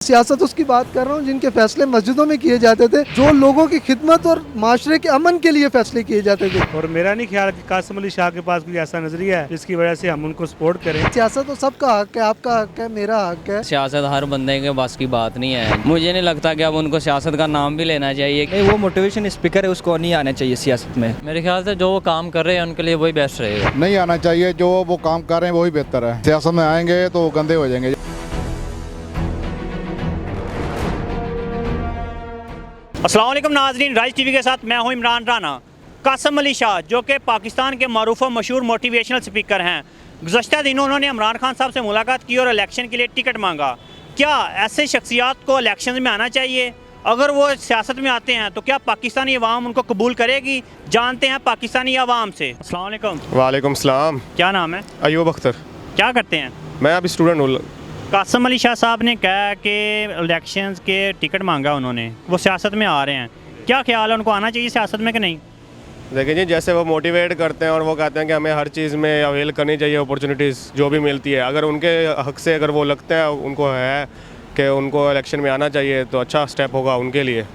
सियासत उसकी बात कर रहा हूँ जिनके फैसले मस्जिदों में किए जाते थे, जो लोगों की खिदमत और माशरे के अमन के लिए फैसले किए जाते थे। और मेरा नहीं ख्याल कि कासिम अली शाह के पास कोई ऐसा नजरिया है जिसकी वजह से हम उनको सपोर्ट करें। सियासत तो सबका हक है, आपका हक है, मेरा हक है। सियासत हर बंदे के बस की बात नहीं है। मुझे नहीं लगता कि अब उनको सियासत का नाम भी लेना चाहिए। नहीं, वो मोटिवेशन स्पीकर है, उसको नहीं आना चाहिए सियासत में। मेरे ख्याल से जो वो काम कर रहे हैं उनके लिए वही बेस्ट रहेगा। नहीं आना चाहिए, जो वो काम कर रहे हैं वही बेहतर है। सियासत में आएंगे तो वो गंदे हो जाएंगे। अस्सलाम वालेकुम नाज़रीन, राइज टीवी के साथ मैं हूं इमरान राना। कासिम अली शाह जो कि पाकिस्तान के मरूफ और मशहूर मोटिवेशनल स्पीकर हैं, गुज़श्ता दिनों उन्होंने इमरान खान साहब से मुलाकात की और इलेक्शन के लिए टिकट मांगा। क्या ऐसे शख्सियात को इलेक्शन में आना चाहिए? अगर वो सियासत में आते हैं तो क्या पाकिस्तानी अवाम उनको कबूल करेगी? जानते हैं पाकिस्तानी अवाम से। अस्सलाम वालेकुम। वालेकुम सलाम। क्या नाम है? अयूब अख्तर। क्या करते हैं? मैं अभी स्टूडेंट हूँ। कासिम अली शाह साहब ने कहा कि इलेक्शंस के टिकट मांगा उन्होंने, वो सियासत में आ रहे हैं। क्या ख्याल है, उनको आना चाहिए सियासत में कि नहीं? देखिए जी, जैसे वो मोटिवेट करते हैं और वो कहते हैं कि हमें हर चीज़ में अवेल करनी चाहिए अपॉर्चुनिटीज़ जो भी मिलती है। अगर उनके हक से अगर वो लगते हैं उनको है कि उनको इलेक्शन में आना चाहिए तो अच्छा स्टेप होगा उनके लिए।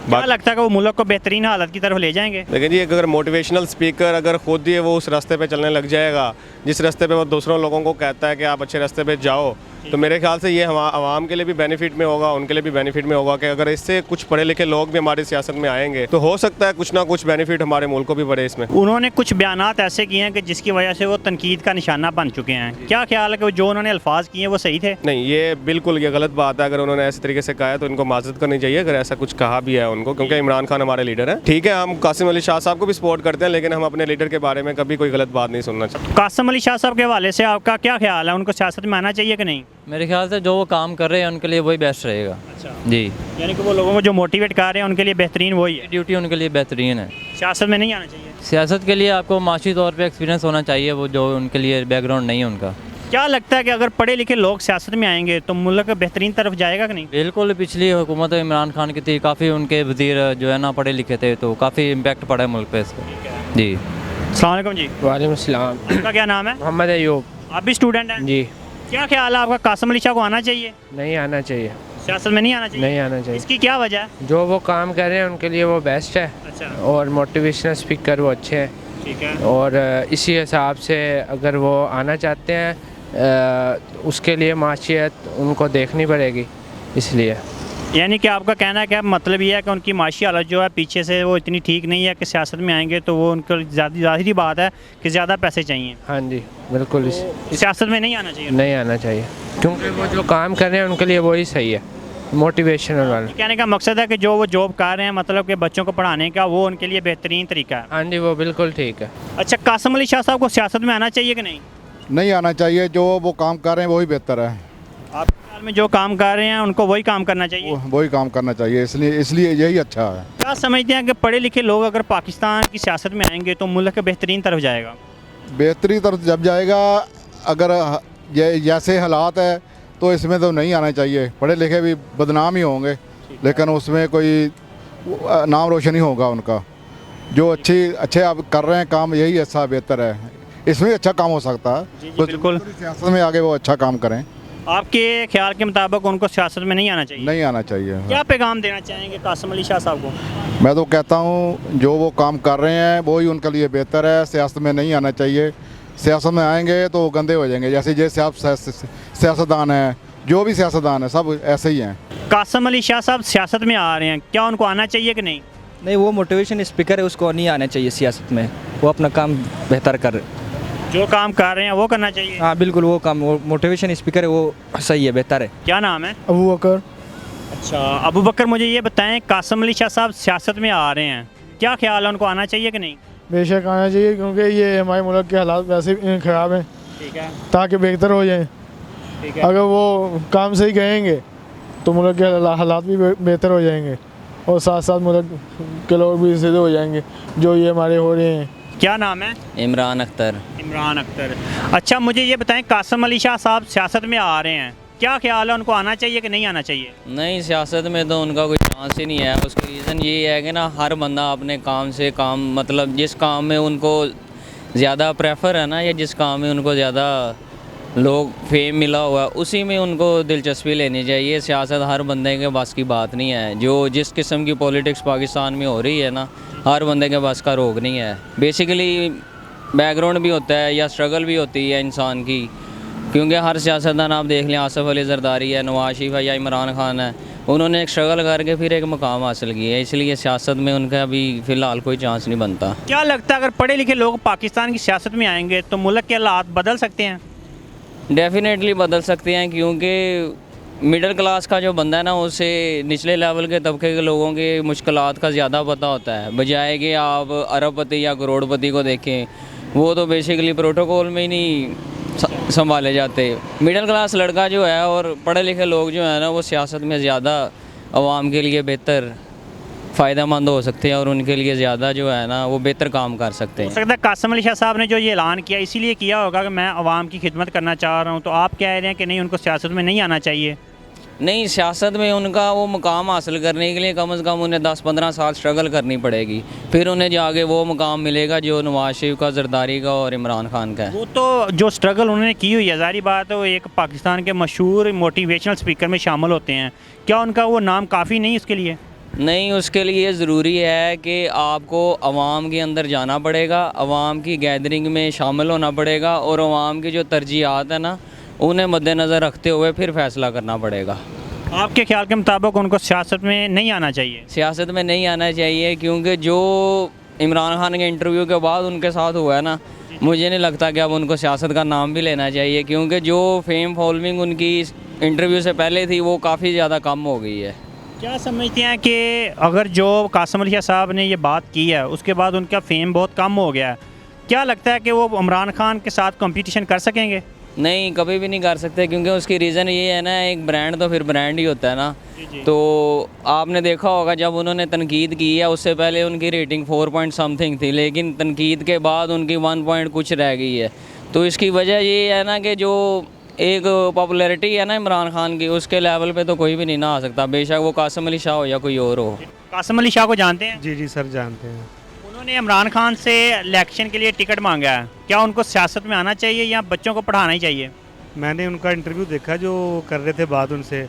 क्या लगता है कि वो मुल्क को बेहतरीन हालत की तरफ ले जाएंगे? लेकिन जी अगर मोटिवेशनल स्पीकर अगर खुद ही वो उस रास्ते पे चलने लग जाएगा जिस रास्ते पे वो दूसरों लोगों को कहता है कि आप अच्छे रास्ते पे जाओ, तो मेरे ख्याल से ये आवाम के लिए भी बेनिफिट में होगा, उनके लिए भी बेनिफिट में होगा कि अगर इससे कुछ पढ़े लिखे लोग भी हमारी सियासत में आएंगे तो हो सकता है कुछ ना कुछ बेनिफिट हमारे मुल्क को भी बढ़े इसमें। उन्होंने कुछ बयानात ऐसे किए हैं कि जिसकी वजह से वो तनकीद का निशाना बन चुके हैं। क्या ख्याल है कि जो उन्होंने अल्फाज किए वो सही थे? नहीं, ये बिल्कुल ये गलत बात है। अगर उन्होंने ऐसे तरीके से कहा है तो इनको माजरत करनी चाहिए अगर ऐसा कुछ कहा भी है उनको, क्योंकि इमरान खान हमारे लीडर हैं। ठीक है, हम कासिम अली शाह साहब को भी सपोर्ट करते हैं, लेकिन हम अपने लीडर के बारे में कभी कोई गलत बात नहीं सुनना चाहते। कासिम अली शाह साहब के हवाले से आपका क्या ख्याल है, उनको सियासत में आना चाहिए कि नहीं? मेरे ख्याल से जो वो काम कर रहे हैं उनके लिए वही बेस्ट रहेगा। अच्छा जी, यानी कि वो लोगों को जो मोटिवेट कर रहे हैं उनके लिए बेहतरीन वही है, ड्यूटी उनके लिए बेहतरीन है। सियासत में नहीं आना चाहिए। सियासत के लिए आपको माशी तौर पे एक्सपीरियंस होना चाहिए, वो जो उनके लिए बैकग्राउंड नहीं है उनका। क्या लगता है कि अगर पढ़े लिखे लोग सियासत में आएंगे तो मुल्क बेहतरीन तरफ जाएगा कि नहीं? बिल्कुल, पिछली हुकूमत इमरान खान की थी, काफ़ी उनके वज़ीर जो है ना पढ़े लिखे थे, तो काफ़ी इम्पैक्ट पड़ा है मुल्क पे इसका। जी, अस्सलाम वालेकुम जी। वालेकुम सलाम। आपका क्या नाम है? मोहम्मद अयूब। आप भी स्टूडेंट हैं? जी। क्या ख्याल है आपका, कासिम अली शाह को आना चाहिए नहीं आना चाहिए। सियासत में? नहीं आना चाहिए। नहीं आना चाहिए। इसकी क्या वजह है? जो वो काम कर रहे हैं उनके लिए वो बेस्ट है। अच्छा, और मोटिवेशनल स्पीकर वो अच्छे हैं। ठीक है। और इसी हिसाब से अगर वो आना चाहते हैं उसके लिए माशियत उनको देखनी पड़ेगी, इसलिए। यानी कि आपका कहना है कि अब मतलब ये है कि उनकी माशी हालत जो है पीछे से वो इतनी ठीक नहीं है कि सियासत में आएंगे तो वो उनको ज़ाहिरी बात है कि ज़्यादा पैसे चाहिए। हाँ जी, बिल्कुल। सियासत में नहीं आना चाहिए। नहीं आना चाहिए, क्योंकि वो जो काम कर रहे हैं उनके लिए वही सही है, मोटिवेशनल वाला। कहने का मकसद है कि जो वो जॉब कर रहे हैं, मतलब कि बच्चों को पढ़ाने का, वो उनके लिए बेहतरीन तरीका है। हाँ जी, वो बिल्कुल ठीक है। अच्छा, कासिम अली शाह साहब को सियासत में आना चाहिए कि नहीं? नहीं आना चाहिए, जो वो काम कर रहे हैं वही बेहतर है। आपके ख्याल में जो काम कर रहे हैं उनको वही काम करना चाहिए? वही काम करना चाहिए, इसलिए यही अच्छा है। क्या समझते हैं कि पढ़े लिखे लोग अगर पाकिस्तान की सियासत में आएंगे तो मुल्क बेहतरीन तरफ जाएगा? बेहतरी तरफ जब जाएगा, अगर ये जैसे हालात है तो इसमें तो नहीं आना चाहिए। पढ़े लिखे भी बदनाम ही होंगे, लेकिन उसमें कोई नाम रोशन ही होगा उनका। जो अच्छे आप कर रहे हैं काम, यही अच्छा बेहतर है, इसमें अच्छा काम हो सकता है। जी, बिल्कुल। सियासत में आगे वो अच्छा काम करें। आपके ख्याल के मुताबिक उनको सियासत में नहीं आना चाहिए? नहीं आना चाहिए। क्या पैगाम देना चाहेंगे कासिम अली शाह साहब को? मैं तो कहता हूँ जो वो काम कर रहे हैं वही उनके लिए बेहतर है। सियासत में नहीं आना चाहिए। सियासत में आएंगे तो वो गंदे हो जाएंगे। जैसे सियासतदान हैं, जो भी सियासतदान है सब ऐसे ही हैं। कासिम अली शाह साहब सियासत में आ रहे हैं, क्या उनको आना चाहिए कि नहीं? नहीं, वो मोटिवेशन स्पीकर है, उसको नहीं आना चाहिए सियासत में। वो अपना काम बेहतर कर, जो काम कर रहे हैं वो करना चाहिए। हाँ बिल्कुल, वो काम, वो मोटिवेशन स्पीकर है, वो सही है, बेहतर है। क्या नाम है? अबू बकर। अच्छा, अबू बकर, मुझे ये बताएं, कासिम अली शाह साहब सियासत में आ रहे हैं, क्या ख्याल है, उनको आना चाहिए कि नहीं? बेशक आना चाहिए, क्योंकि ये हमारे मुल्क के हालात वैसे ख़राब हैं, ठीक है, ताकि बेहतर हो जाएं। ठीक है। अगर वो काम सही करेंगे तो मुल्क के हालात भी बेहतर हो जाएंगे और साथ साथ मुल्क के लोग भी सीधे हो जाएंगे जो ये हमारे हो रहे हैं। क्या नाम है? इमरान अख्तर। इमरान अख्तर। अच्छा, मुझे ये बताएं, कासिम अली शाह साहब सियासत में आ रहे हैं, क्या ख्याल है, उनको आना चाहिए कि नहीं आना चाहिए? नहीं, सियासत में तो उनका कोई चांस ही नहीं है। उसका रीज़न ये है कि ना हर बंदा अपने काम से काम, मतलब जिस काम में उनको ज़्यादा प्रेफर है ना, या जिस काम में उनको ज़्यादा लोग फेम मिला हुआ उसी में उनको दिलचस्पी लेनी चाहिए। सियासत हर बंदे के बस की बात नहीं है। जो जिस किस्म की पॉलिटिक्स पाकिस्तान में हो रही है ना, हर बंदे के बस का रोग नहीं है। बेसिकली बैकग्राउंड भी होता है या स्ट्रगल भी होती है इंसान की, क्योंकि हर सियासतदान आप देख लें, आसिफ अली जरदारी है, नवाज शरीफ है या इमरान खान है, उन्होंने एक स्ट्रगल करके फिर एक मुकाम हासिल किया है। इसलिए सियासत में उनका अभी फ़िलहाल कोई चांस नहीं बनता। क्या लगता है अगर पढ़े लिखे लोग पाकिस्तान की सियासत में आएंगे तो मुल्क के हालात बदल सकते हैं? डेफिनेटली बदल सकते हैं, क्योंकि मिडिल क्लास का जो बंदा है ना, उसे निचले लेवल के तबके के लोगों के मुश्किलात का ज़्यादा पता होता है, बजाय कि आप अरबपति या करोड़पति को देखें। वो तो बेसिकली प्रोटोकॉल में ही नहीं संभाले जाते। मिडिल क्लास लड़का जो है और पढ़े लिखे लोग जो है ना, वो सियासत में ज़्यादा आवाम के लिए बेहतर फ़ायदेमंद हो सकते हैं और उनके लिए ज़्यादा जो है ना, वो बेहतर काम कर सकते हो हैं। सकता है कासिम अली शाह साहब ने जो ये ऐलान किया इसीलिए किया होगा कि मैं आवाम की खिदमत करना चाह रहा हूँ, तो आप कह रहे हैं कि नहीं, उनको सियासत में नहीं आना चाहिए? नहीं, सियासत में उनका वो मुकाम हासिल करने के लिए कम से कम उन्हें 10-15 साल स्ट्रगल करनी पड़ेगी, फिर उन्हें जाके वो मुकाम मिलेगा जो नवाज शरीफ का, जरदारी का और इमरान खान का है। वो तो जो स्ट्रगल उन्होंने की हुई है, ज़ाहिर बात है वो एक पाकिस्तान के मशहूर मोटिवेशनल स्पीकर में शामिल होते हैं। क्या उनका वो नाम काफ़ी नहीं उसके लिए? नहीं, उसके लिए ज़रूरी है कि आपको आवाम के अंदर जाना पड़ेगा, आवाम की गैदरिंग में शामिल होना पड़ेगा और आवाम की जो तरजीहात है ना, उन्हें मद्देनज़र रखते हुए फिर फ़ैसला करना पड़ेगा। आपके ख्याल के मुताबिक उनको सियासत में नहीं आना चाहिए? सियासत में नहीं आना चाहिए, क्योंकि जो इमरान खान के इंटरव्यू के बाद उनके साथ हुआ है ना, मुझे नहीं लगता कि अब उनको सियासत का नाम भी लेना चाहिए, क्योंकि जो फेम फॉलोइंग उनकी इंटरव्यू से पहले थी वो काफ़ी ज़्यादा कम हो गई है। क्या समझते हैं कि अगर जो कासिम अली शाह साहब ने ये बात की है उसके बाद उनका फेम बहुत कम हो गया है, क्या लगता है कि वो इमरान खान के साथ कंपटीशन कर सकेंगे? नहीं, कभी भी नहीं कर सकते, क्योंकि उसकी रीज़न ये है ना, एक ब्रांड तो फिर ब्रांड ही होता है ना। तो आपने देखा होगा जब उन्होंने तनकीद की है, उससे पहले उनकी रेटिंग 4 पॉइंट समथिंग थी, लेकिन तनकीद के बाद उनकी 1 पॉइंट कुछ रह गई है। तो इसकी वजह ये है ना कि जो एक पॉपुलैरिटी है ना इमरान खान की, उसके लेवल पे तो कोई भी नहीं ना आ सकता, बेशक वो कासिम अली शाह हो या कोई और हो। कासिम अली शाह को जानते हैं? जी जी सर, जानते हैं। उन्होंने इमरान खान से इलेक्शन के लिए टिकट मांगा है, क्या उनको सियासत में आना चाहिए या बच्चों को पढ़ाना ही चाहिए? मैंने उनका इंटरव्यू देखा जो कर रहे थे बात उनसे,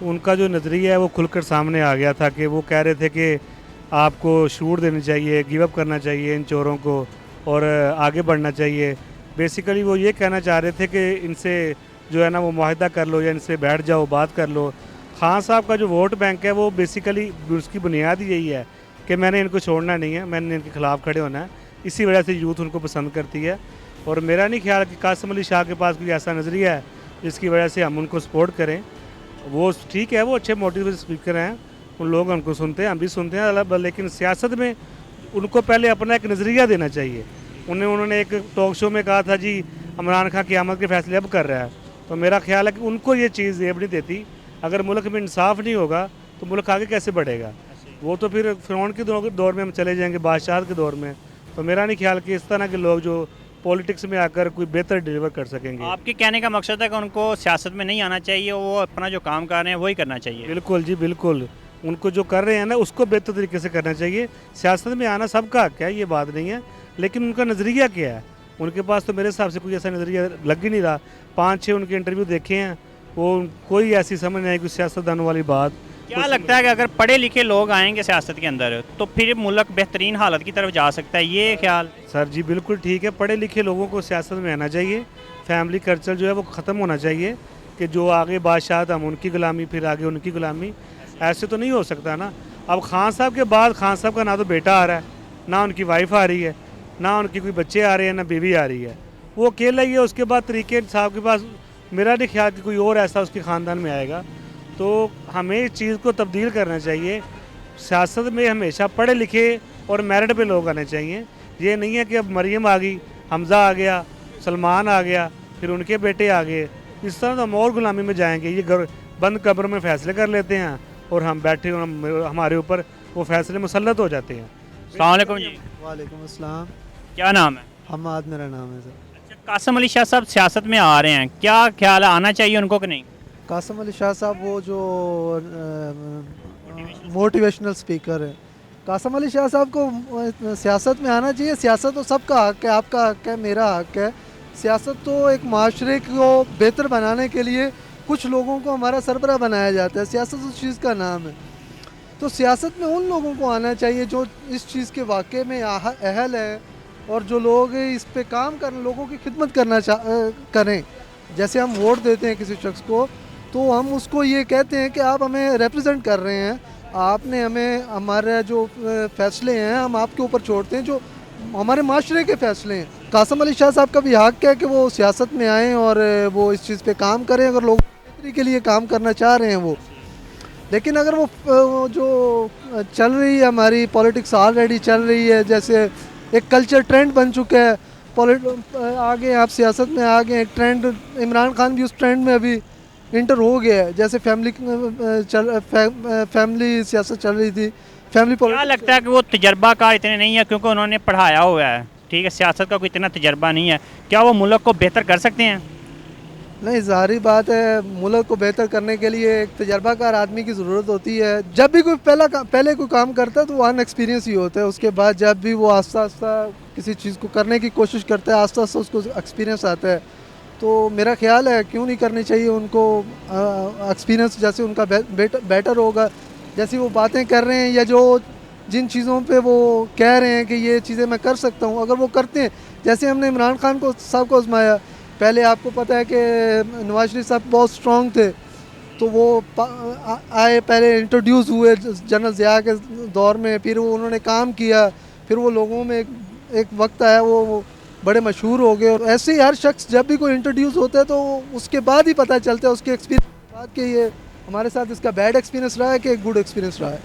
उनका जो नज़रिया है वो खुलकर सामने आ गया था कि वो कह रहे थे कि आपको छूट देनी चाहिए, गिव अप करना चाहिए इन चोरों को और आगे बढ़ना चाहिए। बेसिकली वो ये कहना चाह रहे थे कि इनसे जो है ना वो मुआहदा कर लो या इनसे बैठ जाओ, बात कर लो। खान साहब का जो वोट बैंक है वो बेसिकली उसकी बुनियाद ही यही है कि मैंने इनको छोड़ना नहीं है, मैंने इनके ख़िलाफ़ खड़े होना है। इसी वजह से यूथ उनको पसंद करती है और मेरा नहीं ख्याल कि कासिम अली शाह के पास कोई ऐसा नज़रिया है जिसकी वजह से हम उनको सपोर्ट करें। वो ठीक है, वो अच्छे मोटिवेटेड स्पीकर हैं, उन लोग उनको सुनते हैं, हम भी सुनते हैं, लेकिन सियासत में उनको पहले अपना एक नज़रिया देना चाहिए। उन्होंने एक टॉक शो में कहा था जी इमरान खान क़यामत के फैसले अब कर रहा है, तो मेरा ख्याल है कि उनको ये चीज़ जेब नहीं देती। अगर मुल्क में इंसाफ नहीं होगा तो मुल्क आगे कैसे बढ़ेगा? वो तो फिर फ़िरौन के दौर में हम चले जाएंगे, बादशाह के दौर में। तो मेरा नहीं ख्याल कि इस तरह के लोग जो पॉलिटिक्स में आकर कोई बेहतर डिलीवर कर सकेंगे। आपके कहने का मकसद है कि उनको सियासत में नहीं आना चाहिए, वो अपना जो काम कर रहे हैं वही करना चाहिए? बिल्कुल जी, बिल्कुल। उनको जो कर रहे हैं ना उसको बेहतर तरीके से करना चाहिए। सियासत में आना सबका हक है, ये बात नहीं है, लेकिन उनका नज़रिया क्या है? उनके पास तो मेरे हिसाब से कोई ऐसा नज़रिया लग ही नहीं रहा। 5-6 उनके इंटरव्यू देखे हैं, वो कोई ऐसी समझ नहीं आई कोई सियासतदान वाली बात। क्या लगता है कि अगर पढ़े लिखे लोग आएंगे सियासत के अंदर तो फिर मुल्क बेहतरीन हालत की तरफ जा सकता है, ये ख्याल? सर जी बिल्कुल ठीक है, पढ़े लिखे लोगों को सियासत में आना चाहिए। फैमिली कल्चर जो है वो ख़त्म होना चाहिए कि जो आगे बादशाह हम उनकी गुलामी, फिर आगे उनकी गुलामी, ऐसे तो नहीं हो सकता ना। अब खान साहब के बाद खान साहब का ना तो बेटा आ रहा है, ना उनकी वाइफ आ रही है, ना उनकी कोई बच्चे आ रहे हैं, ना बीवी आ रही है, वो अकेला ही है। उसके बाद तरीके साहब के पास मेरा नहीं ख्याल कि कोई और ऐसा उसके ख़ानदान में आएगा। तो हमें इस चीज़ को तब्दील करना चाहिए। सियासत में हमेशा पढ़े लिखे और मेरिट पे लोग आने चाहिए। ये नहीं है कि अब मरियम आ गई, हमज़ा आ गया, सलमान आ गया, फिर उनके बेटे आ गए, इस तरह तो हम और गुलामी में जाएंगे। ये बंद कब्र में फ़ैसले कर लेते हैं और हम बैठे हमारे ऊपर वो फ़ैसले मुसल्लत हो जाते हैं। अस्सलाम वालेकुम जी। वालेकुम अस्सलाम। क्या नाम है? हमाद मेरा नाम है सर। अच्छा, कासिम अली शाह साहब सियासत में आ रहे हैं, क्या ख्याल है, आना चाहिए उनको कि नहीं? कासिम अली शाह साहब वो जो मोटिवेशनल स्पीकर है, कासिम अली शाह साहब को सियासत में आना चाहिए। सियासत तो सबका हक है, आपका हक है, मेरा हक है, सियासत तो एक माशरे को बेहतर बनाने के लिए कुछ लोगों को हमारा सरबराह बनाया जाता है, सियासत उस चीज़ का नाम है। तो सियासत में उन लोगों को आना चाहिए जो इस चीज़ के वाक़े में अहल है और जो लोग इस पे काम कर लोगों की खिदमत करें। जैसे हम वोट देते हैं किसी शख्स को, तो हम उसको ये कहते हैं कि आप हमें रिप्रेजेंट कर रहे हैं, आपने हमें हमारे जो फ़ैसले हैं हम आपके ऊपर छोड़ते हैं, जो हमारे माशरे के फ़ैसले हैं। कासिम अली शाह साहब का भी हक़ है कि वो सियासत में आएँ और वो इस चीज़ पे काम करें, अगर लोगों की बेहतरी के लिए काम करना चाह रहे हैं वो। लेकिन अगर वो जो चल रही है हमारी पॉलिटिक्स ऑलरेडी चल रही है, जैसे एक कल्चर ट्रेंड बन चुका है, आगे आप सियासत में आ गए, एक ट्रेंड, इमरान खान भी उस ट्रेंड में अभी इंटर हो गया है। जैसे फैमिली सियासत चल रही थी, फैमिली क्या लगता है कि वो तजर्बाकार इतने नहीं है क्योंकि उन्होंने पढ़ाया हुआ है, ठीक है, सियासत का कोई इतना तजर्बा नहीं है, क्या वो मुल्क को बेहतर कर सकते हैं? नहीं, ज़ाहिर बात है मुल्क को बेहतर करने के लिए एक तजर्बाकार आदमी की ज़रूरत होती है। जब भी कोई पहले कोई काम करता है तो वो अनएक्सपीरियंस ही होता है, उसके बाद जब भी वो आस्ता आस्ता किसी चीज़ को करने की कोशिश करता है, आस्ता आस्ता उसको एक्सपीरियंस आता है। तो मेरा ख्याल है क्यों नहीं करनी चाहिए उनको एक्सपीरियंस, जैसे उनका बेटर होगा, जैसी वो बातें कर रहे हैं या जो जिन चीज़ों पे वो कह रहे हैं कि ये चीज़ें मैं कर सकता हूँ, अगर वो करते हैं, जैसे हमने इमरान खान को साहब को आजमाया। पहले आपको पता है कि नवाज शरीफ साहब बहुत स्ट्रॉन्ग थे, तो वो आए, पहले इंट्रोड्यूस हुए जनरल ज़िया के दौर में, फिर वो उन्होंने काम किया, फिर वो लोगों में एक वक्त आया वो बड़े मशहूर हो गए। और ऐसे ही हर शख्स जब भी कोई इंट्रोड्यूस होता है तो उसके बाद ही पता चलता है, उसके एक्सपीरियंस के बाद कि ये हमारे साथ इसका बैड एक्सपीरियंस रहा है कि गुड एक्सपीरियंस रहा है।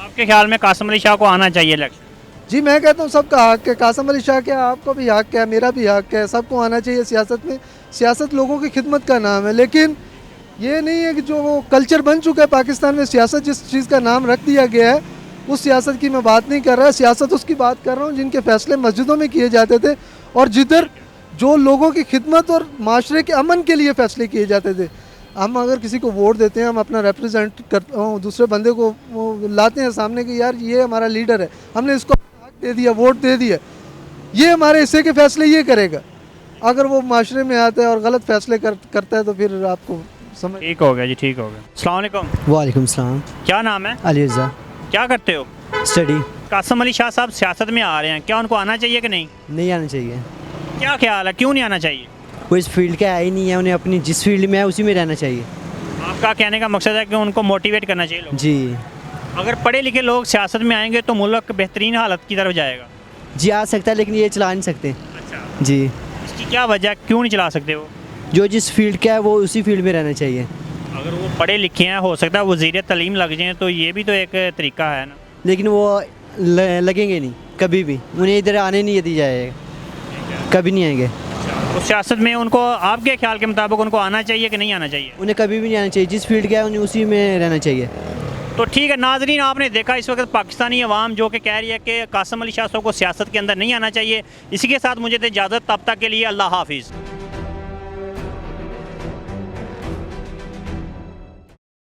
आपके ख्याल में कासिम अली शाह को आना चाहिए इलेक्शन? जी, मैं कहता हूँ सबका हक़ है, कासिम अली शाह क्या, आपका भी हक़ है, मेरा भी हक़ है, सबको आना चाहिए सियासत में। सियासत लोगों की खिदमत का नाम है, लेकिन ये नहीं है कि जो वो कल्चर बन चुका है पाकिस्तान में, सियासत जिस चीज़ का नाम रख दिया गया है, उस सियासत की मैं बात नहीं कर रहा। सियासत उसकी बात कर रहा हूँ जिनके फ़ैसले मस्जिदों में किए जाते थे और जिधर जो लोगों की खिदमत और माशरे के अमन के लिए फ़ैसले किए जाते थे। हम अगर किसी को वोट देते हैं, हम अपना रिप्रेजेंट दूसरे बंदे को लाते हैं सामने कि यार ये हमारा लीडर है, हमने इसको हक दे दिया, वोट दे दिया, ये हमारे हिस्से के फ़ैसले ये करेगा। अगर वो माशरे में आता है और गलत फ़ैसले करता है तो फिर आपको समझ। ठीक हो गया जी, ठीक हो गया। अस्सलाम वालेकुम। वालेकुम सलाम। क्या नाम है? अली रज़ा। क्या करते हो? स्टडी। कासिम अली शाह साहब सियासत में आ रहे हैं, क्या उनको आना चाहिए कि नहीं? नहीं आना चाहिए। क्या ख्याल है, क्यों नहीं आना चाहिए? वो इस फील्ड का है ही नहीं है, उन्हें अपनी जिस फील्ड में है उसी में रहना चाहिए। आपका कहने का मकसद है कि उनको मोटिवेट करना चाहिए लोग। जी अगर पढ़े लिखे लोग सियासत में आएंगे तो मुल्क बेहतरीन हालत की तरफ जाएगा। जी, आ सकता है, लेकिन ये चला नहीं सकते। अच्छा जी, इसकी क्या वजह है, क्यों नहीं चला सकते वो? जो जिस फील्ड का है वो उसी फील्ड में रहना चाहिए। अगर वो पढ़े लिखे हैं, हो सकता है वज़ीर तालीम लग जाएँ, तो ये भी तो एक तरीका है ना। लेकिन वो लगेंगे नहीं कभी भी, उन्हें इधर आने नहीं दी जाएगा, कभी नहीं आएंगे। तो सियासत में उनको आपके ख्याल के मुताबिक उनको आना चाहिए कि नहीं आना चाहिए? उन्हें कभी भी नहीं आना चाहिए, जिस फील्ड का है उन्हें उसी में रहना चाहिए। तो ठीक है नाजरीन, आपने देखा इस वक्त पाकिस्तानी अवाम जो कि कह रही है कि कासिम अली शाह साहब को सियासत के अंदर नहीं आना चाहिए। इसी के साथ मुझे दे इजाज़त, तब तक के लिए अल्लाह हाफिज़।